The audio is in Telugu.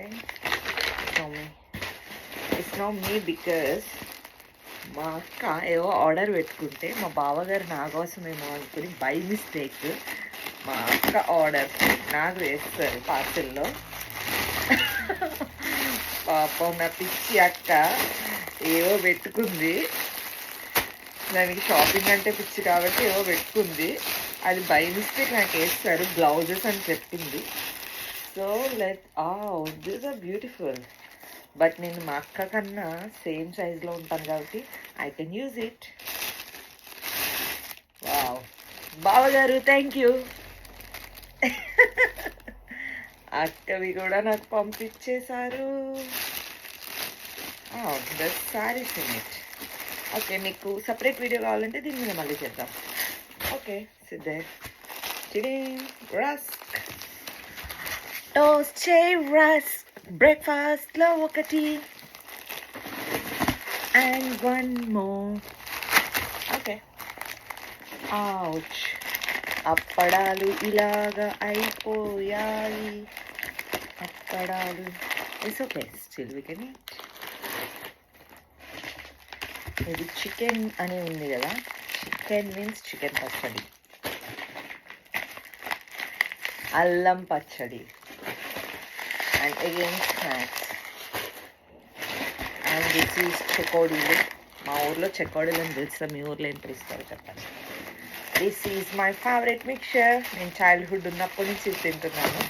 Something. It's no me because మా అక్క ఏవో ఆర్డర్ పెట్టుకుంటే మా బావగారు నా కోసమేమో అనుకుని బై మిస్టేక్ మా అక్క ఆర్డర్ నాకు వేస్తారు పార్సిల్లో. పాపం నా పిచ్చి అక్క ఏవో పెట్టుకుంది, దానికి షాపింగ్ అంటే పిచ్చి కాబట్టి ఏవో పెట్టుకుంది, అది బై మిస్టేక్ నాకు వేస్తారు బ్లౌజెస్ అని చెప్పింది. So this are beautiful. But నేను మా అక్క కన్నా సేమ్ సైజ్లో ఉంటాను కాబట్టి I can use it. Wow, బావగారు థ్యాంక్ యూ. అక్కవి కూడా నాకు పంపించేశారు. The saris in it. Okay, మీకు సపరేట్ వీడియో కావాలంటే దీని మీద మళ్ళీ చేద్దాం. ఓకే, సిద్ధే రస్క్ టోస్ట్ చే రస్క్ బ్రేక్ఫాస్ట్లో ఒకటి and one more. Okay, ouch, అప్పడాలు ఇలాగా అయిపోయాయి. అప్పడాలు it's okay, still we can eat. ఇది చికెన్ అని ఉంది కదా, చికెన్ మీన్స్ చికెన్ పచ్చడి, అల్లం పచ్చడి, and again snacks. And this is చెకోడీలు. మా ఊర్లో చెకోడీలు అని తెలుస్తా, మీ ఊర్లో ఏం పిలుస్తారు చెప్పండి. This is my favourite mixture. నేను చైల్డ్హుడ్ ఉన్నప్పటి నుంచి తింటున్నాను.